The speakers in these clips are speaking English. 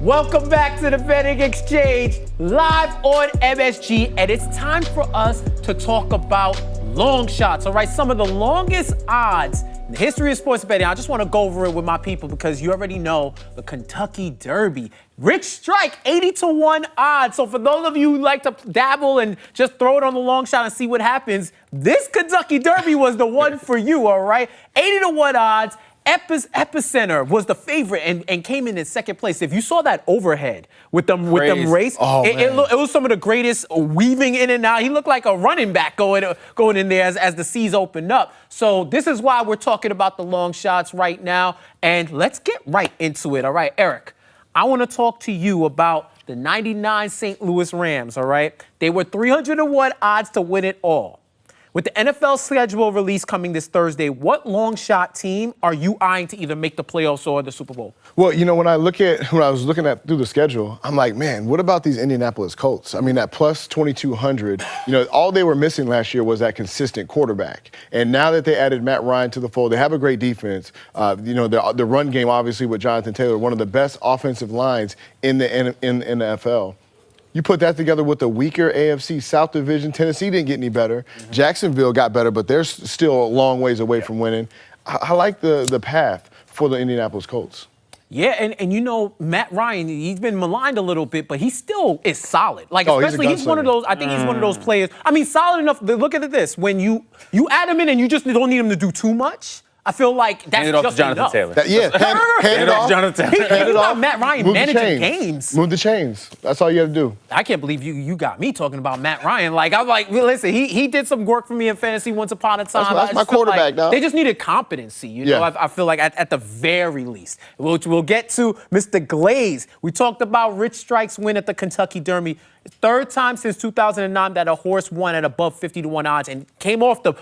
Welcome back to the Betting Exchange, live on MSG, and it's time for us to talk about long shots, all right? Some of the longest odds in the history of sports betting. I just want to go over it with my people because you already know the Kentucky Derby. Rich Strike, 80-1 odds. So for those of you who like to dabble and just throw it on the long shot and see what happens, this Kentucky Derby was the one for you, all right? 80-1 odds. Epicenter was the favorite and came in second place. If you saw that overhead with them race, it was some of the greatest weaving in and out. He looked like a running back going in there as the seas opened up. So this is why we're talking about the long shots right now. And let's get right into it. All right, Eric, I want to talk to you about the 99 St. Louis Rams, all right? They were 300-1 odds to win it all. With the NFL schedule release coming this Thursday, what long shot team are you eyeing to either make the playoffs or the Super Bowl? Well, you know, when I was looking at through the schedule, I'm like, man, what about these Indianapolis Colts? I mean, that plus 2,200, you know, all they were missing last year was that consistent quarterback. And now that they added Matt Ryan to the fold, they have a great defense. You know, the run game, obviously, with Jonathan Taylor, one of the best offensive lines in the NFL. You put that together with the weaker AFC South Division. Tennessee didn't get any better. Mm-hmm. Jacksonville got better, but they're still a long ways away from winning. I like the path for the Indianapolis Colts. Yeah, and you know, Matt Ryan, he's been maligned a little bit, but he still is solid. Like, especially he's one of those, I think he's one of those players. I mean, solid enough. Look at this. When you add him in and you just don't need him to do too much, I feel like that's hand it just off to Jonathan enough. Taylor. Hand it off. Jonathan Taylor. Hand it off. Matt Ryan managing games. Move the chains. That's all you have to do. I can't believe you got me talking about Matt Ryan. Like, I'm like, well, listen, he did some work for me in fantasy once upon a time. That's my quarterback, like they just needed competency, you know? I feel like at the very least. Which we'll get to Mr. Glaze. We talked about Rich Strike's win at the Kentucky Derby. Third time since 2009 that a horse won at above 50-1 odds and came off the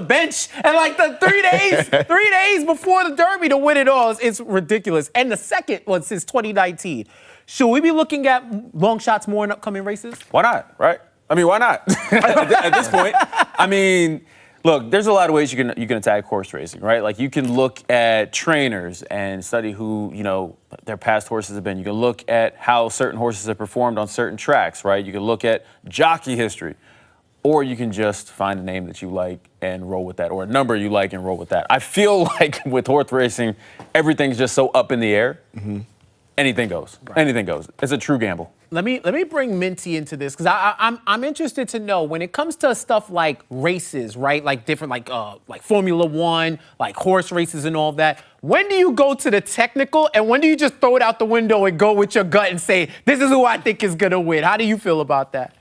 bench and like the 3 days before the Derby to win it all. It's ridiculous. And the second one since 2019. Should we be looking at long shots more in upcoming races? Why not, right? I mean, why not? At this point, I mean, look, there's a lot of ways you can attack horse racing, right? Like you can look at trainers and study who, you know, their past horses have been. You can look at how certain horses have performed on certain tracks, right? You can look at jockey history. Or you can just find a name that you like and roll with that, or a number you like and roll with that. I feel like with horse racing, everything's just so up in the air. Mm-hmm. Anything goes. Right. Anything goes. It's a true gamble. Let me bring Minty into this because I'm interested to know when it comes to stuff like races, right? Like different like Formula One, like horse races and all that. When do you go to the technical and when do you just throw it out the window and go with your gut and say this is who I think is gonna win? How do you feel about that?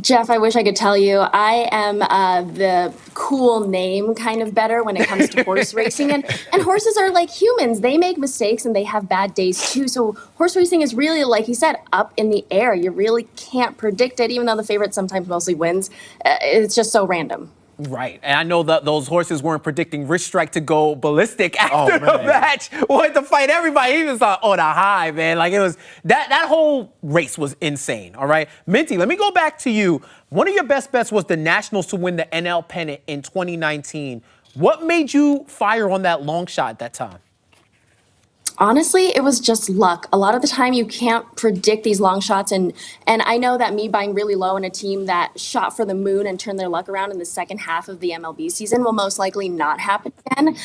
Jeff, I wish I could tell you. I am the cool name kind of better when it comes to horse racing. And horses are like humans. They make mistakes and they have bad days too. So horse racing is really, like you said, up in the air. You really can't predict it, even though the favorite sometimes mostly wins. It's just so random. Right. And I know that those horses weren't predicting Rich Strike to go ballistic after the match. Wanted to fight everybody. He was on a high, man. Like it was that whole race was insane. All right. Minty, let me go back to you. One of your best bets was the Nationals to win the NL pennant in 2019. What made you fire on that long shot at that time? Honestly, it was just luck. A lot of the time you can't predict these long shots, and I know that me buying really low in a team that shot for the moon and turned their luck around in the second half of the MLB season will most likely not happen again.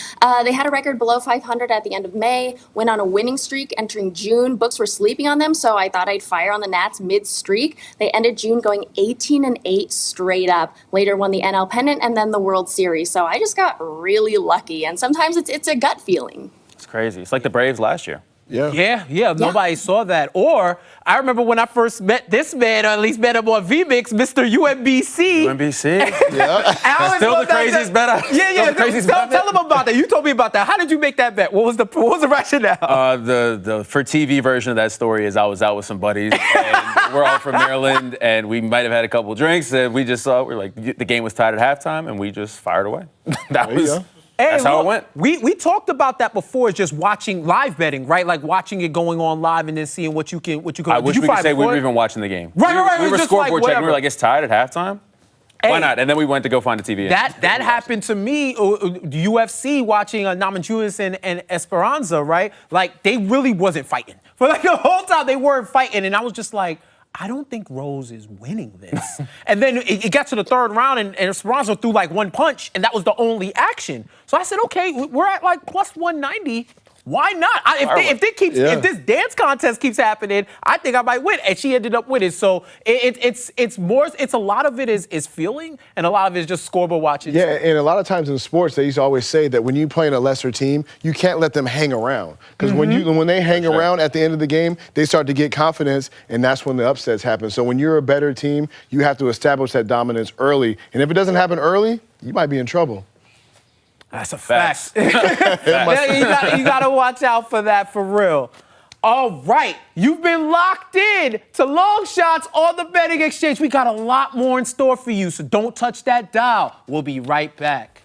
They had a record below 500 at the end of May, went on a winning streak entering June. Books were sleeping on them, so I thought I'd fire on the Nats mid-streak. They ended June going 18-8 straight up. Later won the NL pennant and then the World Series. So I just got really lucky, and sometimes it's a gut feeling. It's crazy. It's like the Braves last year. Yeah. Nobody saw that. Or I remember when I first met this man, or at least met him on VMix, Mr. UMBC. Yeah. Still the craziest bet. Tell him about that. You told me about that. How did you make that bet? What was the rationale? The for TV version of that story is I was out with some buddies, and we're all from Maryland, and we might have had a couple drinks, and we just saw, the game was tied at halftime, and we just fired away. That's how it went. We talked about that before, just watching live betting, right? Like watching it going on live and then seeing what you can. I wish we could say we were even watching the game. Right. We were scoreboard checking. We were like, it's tied at halftime. Why not? And then we went to go find a TV. That happened to me, UFC, watching Namajunas and Esperanza, right? Like, they really wasn't fighting. For like the whole time, they weren't fighting. And I was just like, I don't think Rose is winning this. And then it got to the third round, and Esperanza threw like one punch, and that was the only action. So I said, okay, we're at like plus 190. Why not? If this dance contest keeps happening, I think I might win. And she ended up winning. So it's a lot of it is feeling, and a lot of it is just scoreboard watching. Yeah, and a lot of times in sports, they used to always say that when you play in a lesser team, you can't let them hang around. Because when they hang around at the end of the game, they start to get confidence, and that's when the upsets happen. So when you're a better team, you have to establish that dominance early. And if it doesn't happen early, you might be in trouble. That's a fact. You got to watch out for that, for real. All right, you've been locked in to Long Shots on the Betting Exchange. We got a lot more in store for you, so don't touch that dial. We'll be right back.